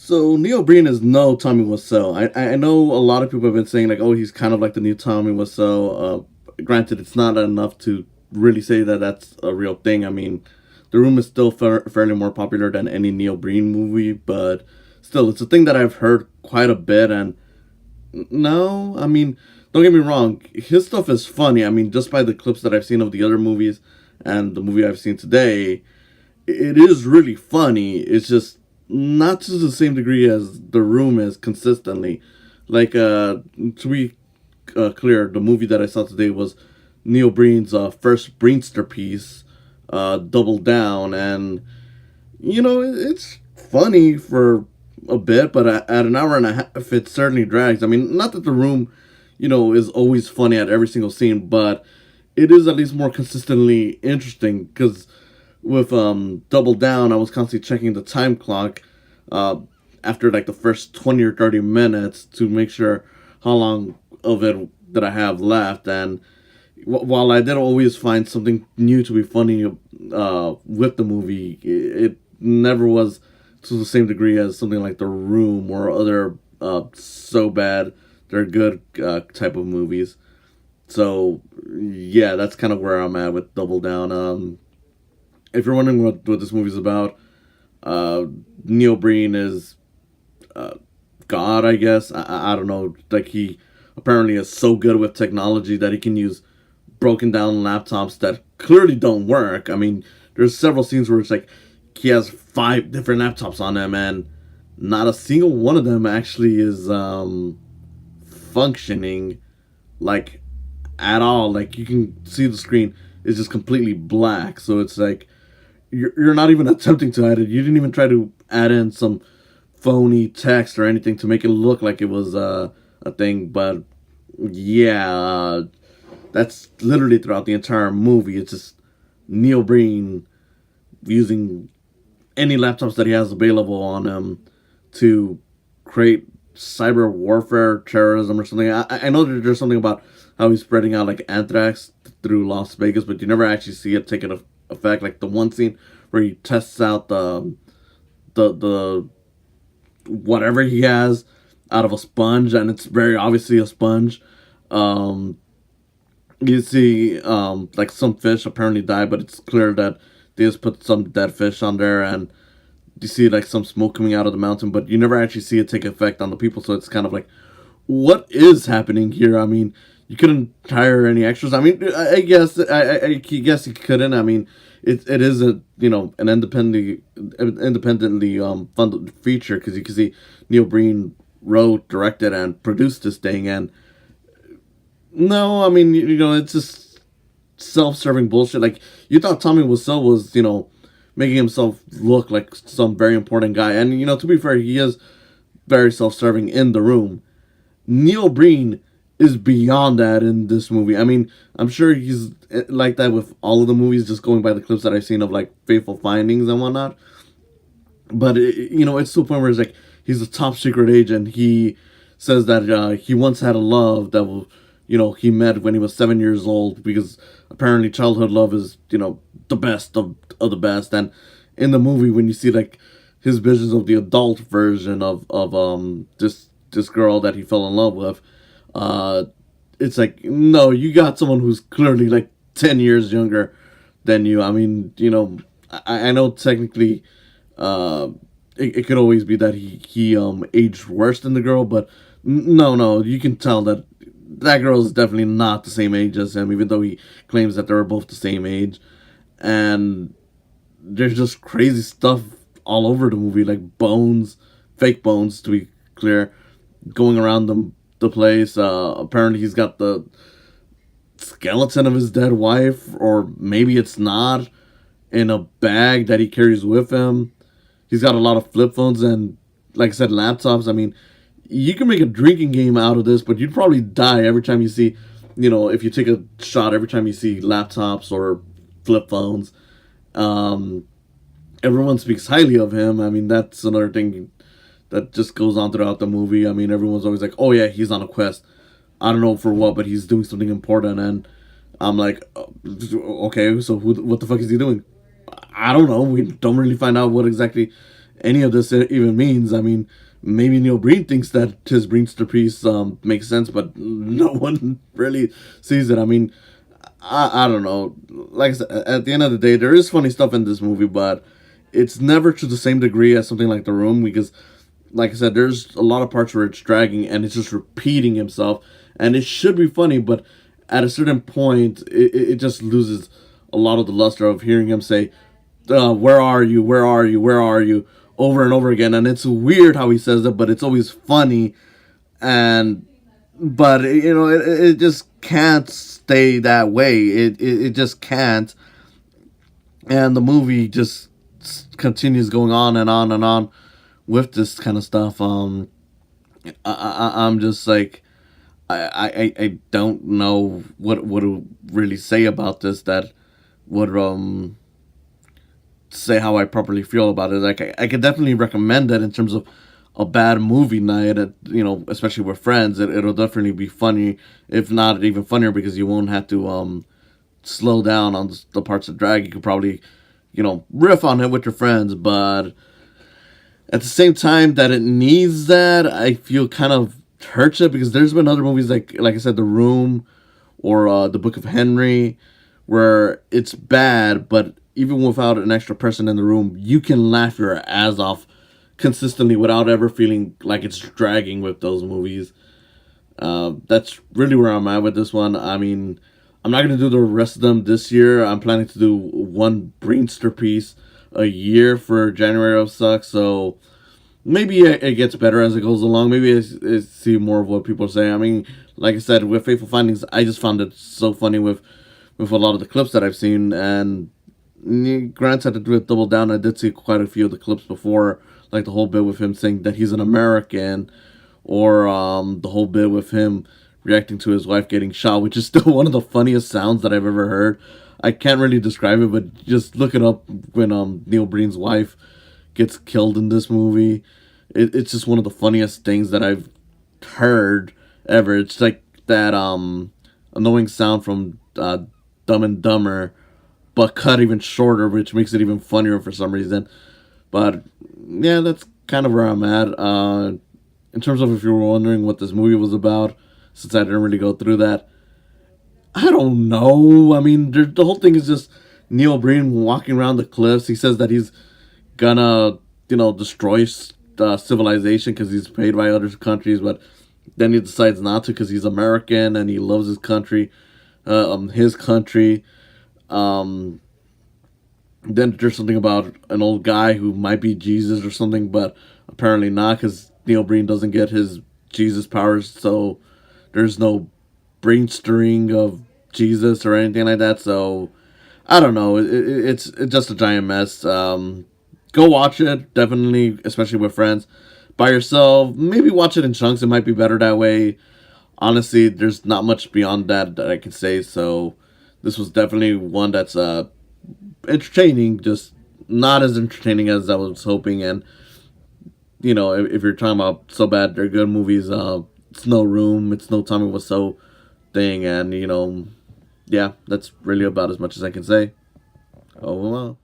So Neil Breen is no Tommy Wiseau. I know a lot of people have been saying like, oh, he's kind of like the new Tommy Wiseau. Granted, it's not enough to really say that that's a real thing. I mean, The Room is still fairly more popular than any Neil Breen movie, but still, it's a thing that I've heard quite a bit. And no, I mean, don't get me wrong, his stuff is funny. I mean, just by the clips that I've seen of the other movies and the movie I've seen today, it is really funny. It's just not to the same degree as The Room is consistently. Like, to be clear, the movie that I saw today was Neil Breen's first BreensterPiece, Double Down, and it's funny for a bit, but at an hour and a half, it certainly drags. I mean, not that The Room, is always funny at every single scene, but it is at least more consistently interesting because with Double Down, I was constantly checking the time clock uh, after like the first 20 or 30 minutes to make sure how long of it that I have left. And while I did always find something new to be funny with the movie, it never was to the same degree as something like The Room or other so bad they're good type of movies. So yeah, that's kind of where I'm at with Double Down. If you're wondering what this movie's about, uh, Neil Breen is uh, God, I guess. I don't know. Like he apparently is so good with technology that he can use broken down laptops that clearly don't work. I mean, there's several scenes where it's like he has five different laptops on him, and not a single one of them actually is functioning like at all. Like you can see the screen is just completely black. So it's like you're not even attempting to add it. You didn't even try to add in some phony text or anything to make it look like it was a thing. But yeah, that's literally throughout the entire movie. It's just Neil Breen using any laptops that he has available on him to create cyber warfare, terrorism, or something. I know that there's something about how he's spreading out like anthrax through Las Vegas, but you never actually see it take an effect. Like the one scene where he tests out the whatever he has out of a sponge, and it's very obviously a sponge. Um, you see, like some fish apparently die, but it's clear that they just put some dead fish on there, and you see like some smoke coming out of the mountain, but you never actually see it take effect on the people. So it's kind of like, what is happening here? I mean, you couldn't hire any extras. I mean, I guess I guess you couldn't. I mean, it is a an independently funded feature because you can see Neil Breen wrote, directed, and produced this thing. And no, I mean it's just self-serving bullshit. Like you thought Tommy Wiseau was making himself look like some very important guy, and to be fair, he is very self-serving in The Room. Neil Breen is beyond that in this movie. I mean, I'm sure he's like that with all of the movies, just going by the clips that I've seen of like Faithful Findings and whatnot. But it's to the point where it's like he's a top secret agent. He says that he once had a love that he met when he was 7 years old because apparently childhood love is the best of the best. And in the movie, when you see like his visions of the adult version of this girl that he fell in love with, uh, it's like, no, you got someone who's clearly like 10 years younger than you. I mean, I know technically uh, it could always be that he aged worse than the girl, but no, you can tell that that girl is definitely not the same age as him, even though he claims that they were both the same age. And there's just crazy stuff all over the movie, like bones, fake bones to be clear, going around the place. Apparently, he's got the skeleton of his dead wife, or maybe it's not, in a bag that he carries with him. He's got a lot of flip phones and, like I said, laptops. I mean, you can make a drinking game out of this, but you'd probably die every time you see, if you take a shot every time you see laptops or flip phones. Um, Everyone speaks highly of him. I mean, that's another thing that just goes on throughout the movie. I mean, everyone's always like, "Oh yeah, he's on a quest. I don't know for what, but he's doing something important." And I'm like, "Okay, so what the fuck is he doing?" I don't know. We don't really find out what exactly any of this even means. I mean, maybe Neil Breen thinks that his Breensterpiece makes sense, but no one really sees it. I mean, I don't know. Like I said, at the end of the day, there is funny stuff in this movie, but it's never to the same degree as something like The Room, because, like I said, there's a lot of parts where it's dragging and it's just repeating himself, and it should be funny, but at a certain point, it just loses a lot of the luster of hearing him say, "Where are you? Where are you? Where are you?" over and over again, and it's weird how he says it, but it's always funny, and but it just can't stay that way. It just can't, and the movie just continues going on and on and on with this kind of stuff. I'm just like, I don't know what to really say about this that would say how I properly feel about it. Like I could definitely recommend it in terms of a bad movie night, especially with friends. It'll definitely be funny, if not even funnier, because you won't have to slow down on the parts that drag. You could probably riff on it with your friends, but at the same time that it needs that, I feel kind of hurts it, because there's been other movies like I said, The Room or The Book of Henry, where it's bad, but even without an extra person in the room, you can laugh your ass off consistently without ever feeling like it's dragging with those movies. That's really where I'm at with this one. I mean, I'm not going to do the rest of them this year. I'm planning to do one Breensterpiece a year for January of Sucks, so maybe it gets better as it goes along. Maybe I see more of what people say. I mean, like I said, with Fateful Findings, I just found it so funny with a lot of the clips that I've seen, and granted, to do it double down, I did see quite a few of the clips before, like the whole bit with him saying that he's an American, or the whole bit with him reacting to his wife getting shot, which is still one of the funniest sounds that I've ever heard. I can't really describe it, but just look it up when Neil Breen's wife gets killed in this movie. It's just one of the funniest things that I've heard ever. It's like that annoying sound from Dumb and Dumber, but cut even shorter, which makes it even funnier for some reason. But yeah, that's kind of where I'm at. In terms of if you were wondering what this movie was about, since I didn't really go through that, I don't know. I mean, the whole thing is just Neil Breen walking around the cliffs. He says that he's gonna, destroy civilization because he's paid by other countries, but then he decides not to because he's American and he loves his country. His country. Then there's something about an old guy who might be Jesus or something, but apparently not, because Neil Breen doesn't get his Jesus powers, so there's no brainstering of Jesus or anything like that. So I don't know. It's just a giant mess. Go watch it, definitely, especially with friends. By yourself, maybe watch it in chunks. It might be better that way. Honestly, there's not much beyond that I can say. So this was definitely one that's entertaining, just not as entertaining as I was hoping. And if you're talking about so bad they're good movies, it's no Room, it's no Tommy Wiseau thing, and yeah, that's really about as much as I can say. Oh well.